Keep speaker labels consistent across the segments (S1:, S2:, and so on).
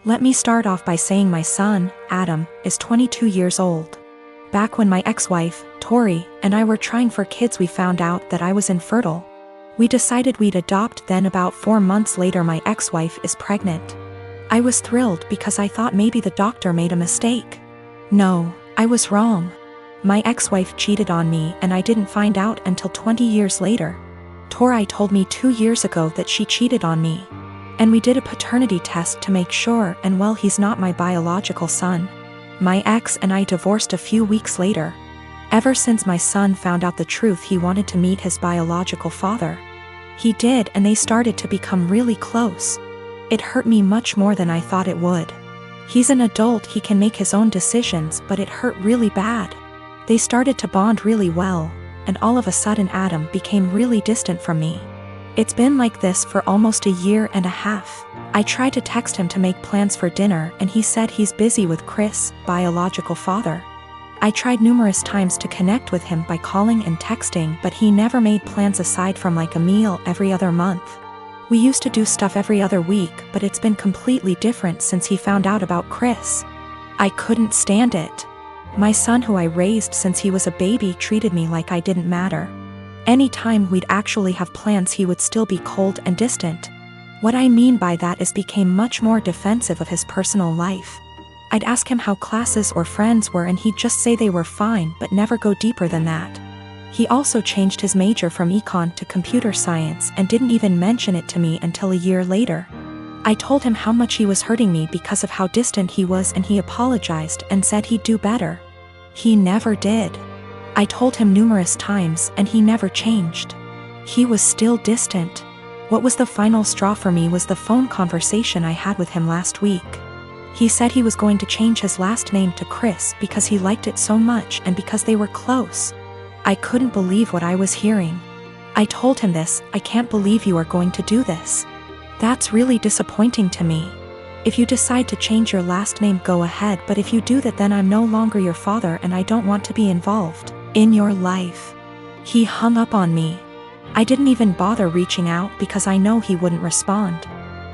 S1: Let me start off by saying my son, Adam, is 22 years old. Back when my ex-wife, Tori, and I were trying for kids, we found out that I was infertile. We decided we'd adopt, then about 4 months later my ex-wife is pregnant. I was thrilled because I thought maybe the doctor made a mistake. No, I was wrong. My ex-wife cheated on me and I didn't find out until 20 years later. Tori told me 2 years ago that she cheated on me. And we did a paternity test to make sure, and well, he's not my biological son. My ex and I divorced a few weeks later. Ever since my son found out the truth, he wanted to meet his biological father. He did, and they started to become really close. It hurt me much more than I thought it would. He's an adult, he can make his own decisions, but it hurt really bad. They started to bond really well, and all of a sudden Adam became really distant from me. It's been like this for almost a year and a half. I tried to text him to make plans for dinner and he said he's busy with Chris, biological father. I tried numerous times to connect with him by calling and texting, but he never made plans aside from like a meal every other month. We used to do stuff every other week, but it's been completely different since he found out about Chris. I couldn't stand it. My son, who I raised since he was a baby, treated me like I didn't matter. Anytime we'd actually have plans, he would still be cold and distant. What I mean by that is became much more defensive of his personal life. I'd ask him how classes or friends were and he'd just say they were fine but never go deeper than that. He also changed his major from econ to computer science and didn't even mention it to me until a year later. I told him how much he was hurting me because of how distant he was and he apologized and said he'd do better. He never did. I told him numerous times and he never changed. He was still distant. What was the final straw for me was the phone conversation I had with him last week. He said he was going to change his last name to Chris because he liked it so much and because they were close. I couldn't believe what I was hearing. I told him this. I can't believe you are going to do this. That's really disappointing to me. If you decide to change your last name, go ahead, but if you do that, then I'm no longer your father and I don't want to be involved in your life. He hung up on me. I didn't even bother reaching out because I know he wouldn't respond.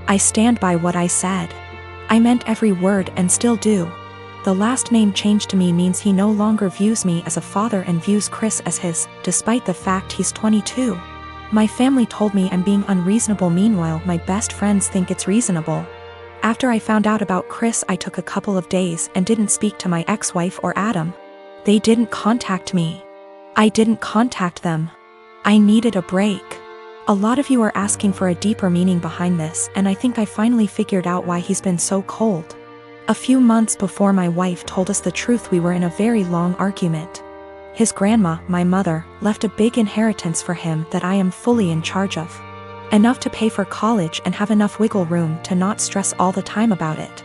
S1: I stand by what I said. I meant every word and still do. The last name change to me means he no longer views me as a father and views Chris as his, despite the fact he's 22. My family told me I'm being unreasonable, meanwhile my best friends think it's reasonable. After I found out about Chris, I took a couple of days and didn't speak to my ex-wife or Adam. They didn't contact me. I didn't contact them. I needed a break. A lot of you are asking for a deeper meaning behind this, and I think I finally figured out why he's been so cold. A few months before my wife told us the truth, we were in a very long argument. His grandma, my mother, left a big inheritance for him that I am fully in charge of. Enough to pay for college and have enough wiggle room to not stress all the time about it.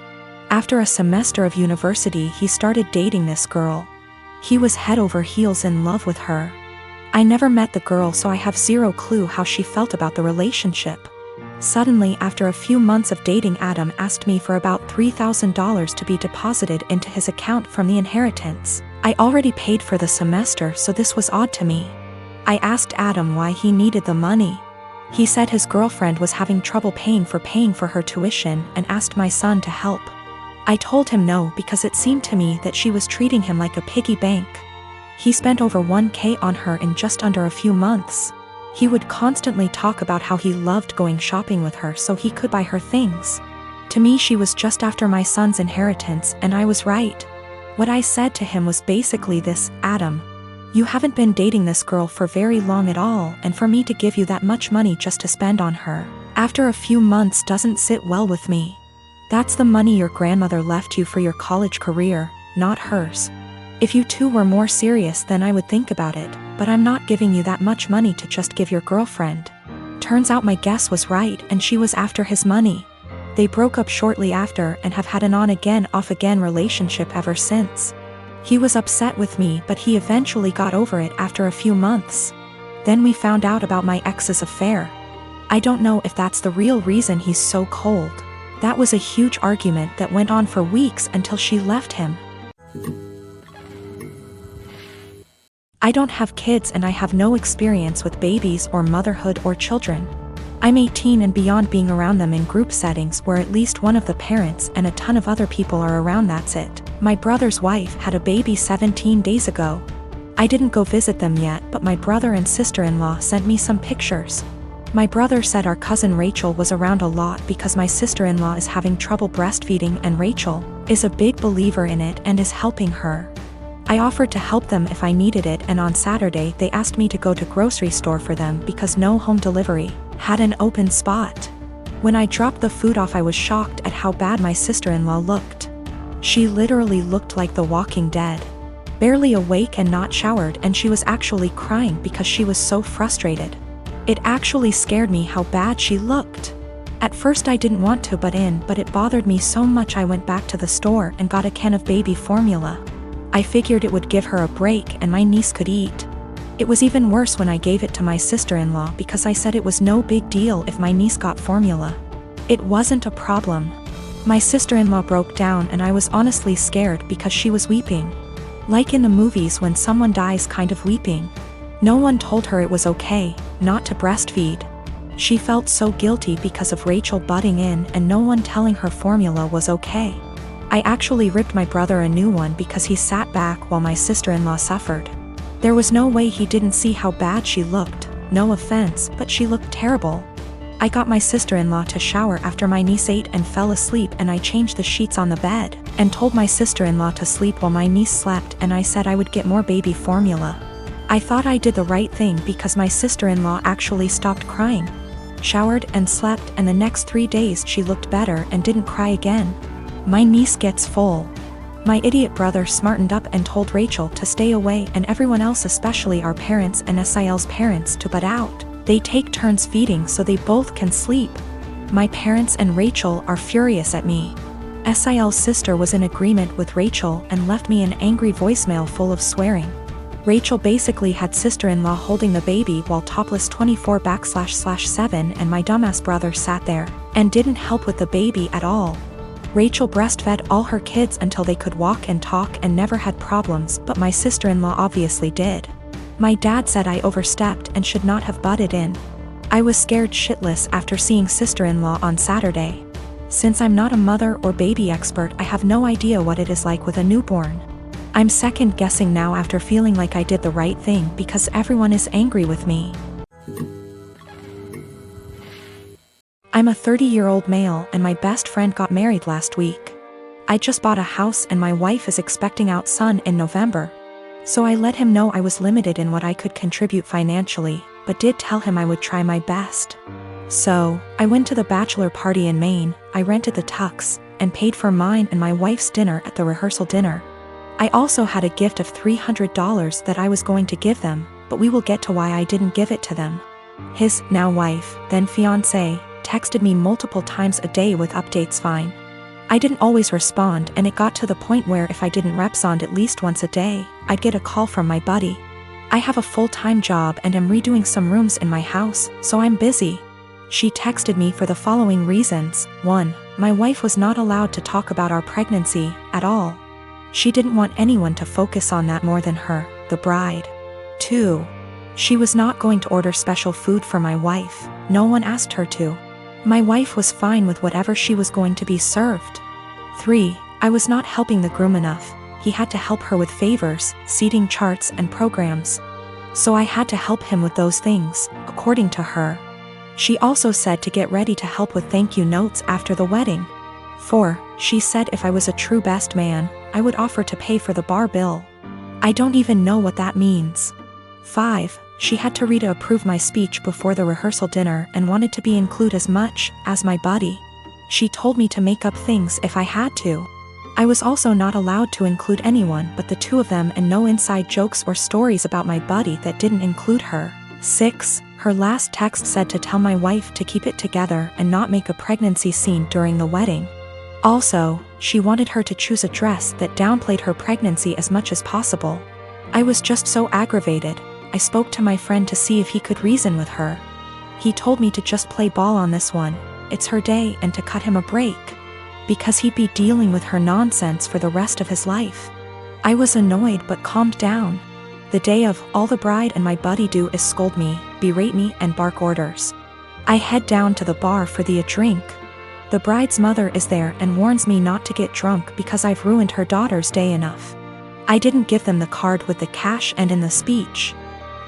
S1: After a semester of university, he started dating this girl. He was head over heels in love with her. I never met the girl, so I have zero clue how she felt about the relationship. Suddenly, after a few months of dating, Adam asked me for about $3,000 to be deposited into his account from the inheritance. I already paid for the semester, so this was odd to me. I asked Adam why he needed the money. He said his girlfriend was having trouble paying for her tuition and asked my son to help. I told him no because it seemed to me that she was treating him like a piggy bank. He spent over $1,000 on her in just under a few months. He would constantly talk about how he loved going shopping with her so he could buy her things. To me, she was just after my son's inheritance, and I was right. What I said to him was basically this: Adam, you haven't been dating this girl for very long at all, and for me to give you that much money just to spend on her after a few months doesn't sit well with me. That's the money your grandmother left you for your college career, not hers. If you two were more serious, then I would think about it, but I'm not giving you that much money to just give your girlfriend. Turns out my guess was right, and she was after his money. They broke up shortly after and have had an on-again, off-again relationship ever since. He was upset with me, but he eventually got over it after a few months. Then we found out about my ex's affair. I don't know if that's the real reason he's so cold. That was a huge argument that went on for weeks until she left him. I don't have kids and I have no experience with babies or motherhood or children. I'm 18 and beyond being around them in group settings where at least one of the parents and a ton of other people are around, that's it. My brother's wife had a baby 17 days ago. I didn't go visit them yet, but my brother and sister-in-law sent me some pictures. My brother said our cousin Rachel was around a lot because my sister-in-law is having trouble breastfeeding and Rachel is a big believer in it and is helping her. I offered to help them if I needed it, and on Saturday they asked me to go to grocery store for them because no home delivery had an open spot. When I dropped the food off, I was shocked at how bad my sister-in-law looked. She literally looked like the Walking Dead. Barely awake and not showered, and she was actually crying because she was so frustrated. It actually scared me how bad she looked. At first I didn't want to butt in, but it bothered me so much I went back to the store and got a can of baby formula. I figured it would give her a break and my niece could eat. It was even worse when I gave it to my sister-in-law because I said it was no big deal if my niece got formula. It wasn't a problem. My sister-in-law broke down and I was honestly scared because she was weeping. Like in the movies when someone dies, kind of weeping. No one told her it was okay not to breastfeed. She felt so guilty because of Rachel butting in and no one telling her formula was okay. I actually ripped my brother a new one because he sat back while my sister-in-law suffered. There was no way he didn't see how bad she looked. No offense, but she looked terrible. I got my sister-in-law to shower after my niece ate and fell asleep, and I changed the sheets on the bed and told my sister-in-law to sleep while my niece slept, and I said I would get more baby formula. I thought I did the right thing because my sister-in-law actually stopped crying, showered and slept, and the next 3 days she looked better and didn't cry again. My niece gets full. My idiot brother smartened up and told Rachel to stay away and everyone else, especially our parents and SIL's parents, to butt out. They take turns feeding so they both can sleep. My parents and Rachel are furious at me. SIL's sister was in agreement with Rachel and left me an angry voicemail full of swearing. Rachel basically had sister-in-law holding the baby while topless 24/7, and my dumbass brother sat there and didn't help with the baby at all. Rachel breastfed all her kids until they could walk and talk and never had problems, but my sister-in-law obviously did. My dad said I overstepped and should not have butted in. I was scared shitless after seeing sister-in-law on Saturday. Since I'm not a mother or baby expert, I have no idea what it is like with a newborn. I'm second guessing now after feeling like I did the right thing because everyone is angry with me. I'm a 30-year-old male and my best friend got married last week. I just bought a house and my wife is expecting out son in November. So I let him know I was limited in what I could contribute financially, but did tell him I would try my best. So, I went to the bachelor party in Maine, I rented the tux, and paid for mine and my wife's dinner at the rehearsal dinner. I also had a gift of $300 that I was going to give them, but we will get to why I didn't give it to them. His now wife, then fiancé, texted me multiple times a day with updates fine. I didn't always respond, and it got to the point where if I didn't respond at least once a day, I'd get a call from my buddy. I have a full-time job and am redoing some rooms in my house, so I'm busy. She texted me for the following reasons. 1. My wife was not allowed to talk about our pregnancy at all. She didn't want anyone to focus on that more than her, the bride. 2. She was not going to order special food for my wife. No one asked her to. My wife was fine with whatever she was going to be served. 3. I was not helping the groom enough. He had to help her with favors, seating charts and programs. So I had to help him with those things, according to her. She also said to get ready to help with thank you notes after the wedding. 4. She said if I was a true best man, I would offer to pay for the bar bill. I don't even know what that means. 5. She had to read to approve my speech before the rehearsal dinner and wanted to be included as much as my buddy. She told me to make up things if I had to. I was also not allowed to include anyone but the two of them, and no inside jokes or stories about my buddy that didn't include her. 6. Her last text said to tell my wife to keep it together and not make a pregnancy scene during the wedding. Also, she wanted her to choose a dress that downplayed her pregnancy as much as possible. I was just so aggravated. I spoke to my friend to see if he could reason with her. He told me to just play ball on this one. It's her day, and to cut him a break, because he'd be dealing with her nonsense for the rest of his life. I was annoyed but calmed down. The day of, all the bride and my buddy do is scold me, berate me, and bark orders. I head down to the bar for a drink. The bride's mother is there and warns me not to get drunk because I've ruined her daughter's day enough. I didn't give them the card with the cash, and in the speech,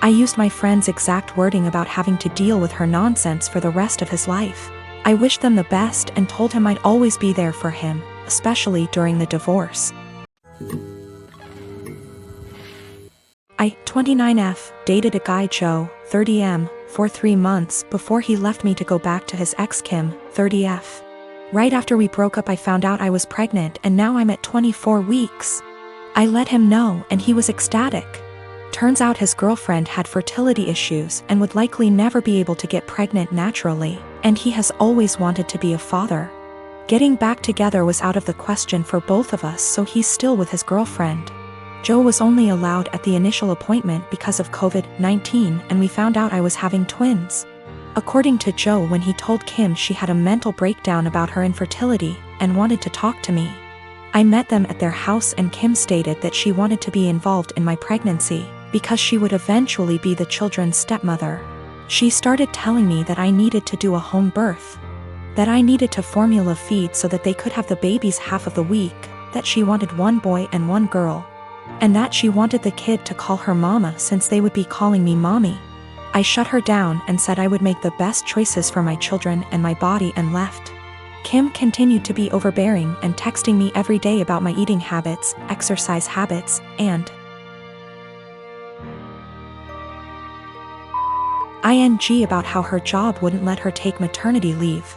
S1: I used my friend's exact wording about having to deal with her nonsense for the rest of his life. I wished them the best and told him I'd always be there for him, especially during the divorce. I, 29F, dated a guy Joe, 30M, for 3 months before he left me to go back to his ex Kim, 30F. Right after we broke up I found out I was pregnant, and now I'm at 24 weeks. I let him know and he was ecstatic. Turns out his girlfriend had fertility issues and would likely never be able to get pregnant naturally, and he has always wanted to be a father. Getting back together was out of the question for both of us, so he's still with his girlfriend. Joe was only allowed at the initial appointment because of COVID-19, and we found out I was having twins. According to Joe, when he told Kim, she had a mental breakdown about her infertility and wanted to talk to me. I met them at their house and Kim stated that she wanted to be involved in my pregnancy because she would eventually be the children's stepmother. She started telling me that I needed to do a home birth, that I needed to formula feed so that they could have the babies half of the week, that she wanted 1 boy and 1 girl, and that she wanted the kid to call her mama since they would be calling me mommy. I shut her down and said I would make the best choices for my children and my body and left. Kim continued to be overbearing and texting me every day about my eating habits, exercise habits, and ing about how her job wouldn't let her take maternity leave.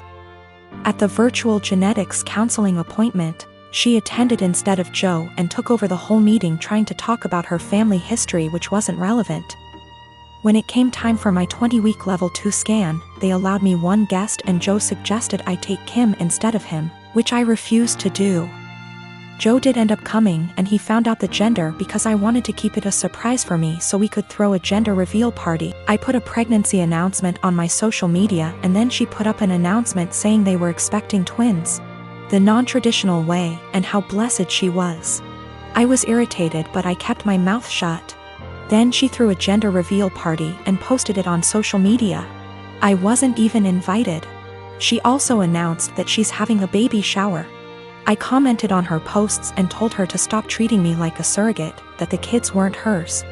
S1: At the virtual genetics counseling appointment, she attended instead of Joe and took over the whole meeting trying to talk about her family history, which wasn't relevant. When it came time for my 20-week level 2 scan, they allowed me 1 guest and Joe suggested I take Kim instead of him, which I refused to do. Joe did end up coming and he found out the gender because I wanted to keep it a surprise for me so we could throw a gender reveal party. I put a pregnancy announcement on my social media and then she put up an announcement saying they were expecting twins, the non-traditional way, and how blessed she was. I was irritated but I kept my mouth shut. Then she threw a gender reveal party and posted it on social media. I wasn't even invited. She also announced that she's having a baby shower. I commented on her posts and told her to stop treating me like a surrogate, that the kids weren't hers,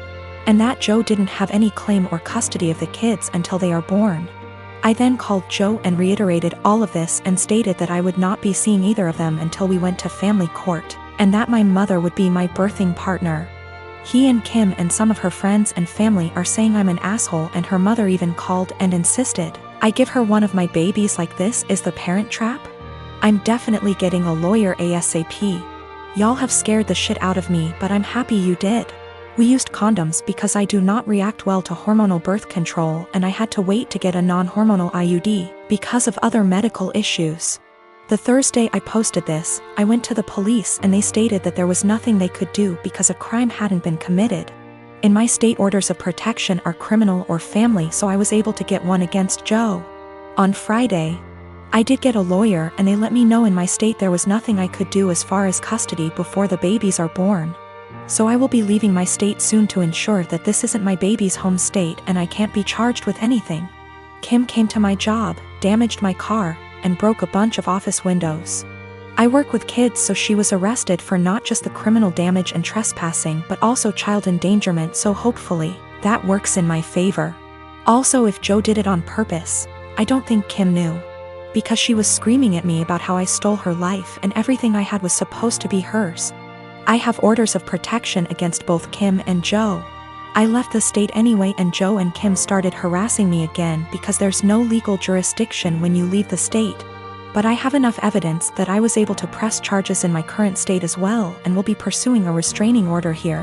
S1: and that Joe didn't have any claim or custody of the kids until they are born. I then called Joe and reiterated all of this and stated that I would not be seeing either of them until we went to family court, and that my mother would be my birthing partner. He and Kim and some of her friends and family are saying I'm an asshole, and her mother even called and insisted I give her one of my babies. Like, this is the Parent Trap? I'm definitely getting a lawyer ASAP. Y'all have scared the shit out of me, but I'm happy you did. We used condoms because I do not react well to hormonal birth control, and I had to wait to get a non-hormonal IUD because of other medical issues. The Thursday I posted this, I went to the police and they stated that there was nothing they could do because a crime hadn't been committed. In my state, orders of protection are criminal or family, so I was able to get one against Joe. On Friday, I did get a lawyer and they let me know in my state there was nothing I could do as far as custody before the babies are born. So I will be leaving my state soon to ensure that this isn't my baby's home state and I can't be charged with anything. Kim came to my job, damaged my car, and broke a bunch of office windows. I work with kids, so she was arrested for not just the criminal damage and trespassing but also child endangerment, so hopefully that works in my favor. Also, if Joe did it on purpose, I don't think Kim knew, because she was screaming at me about how I stole her life and everything I had was supposed to be hers. I have orders of protection against both Kim and Joe. I left the state anyway and Joe and Kim started harassing me again because there's no legal jurisdiction when you leave the state. But I have enough evidence that I was able to press charges in my current state as well and will be pursuing a restraining order here.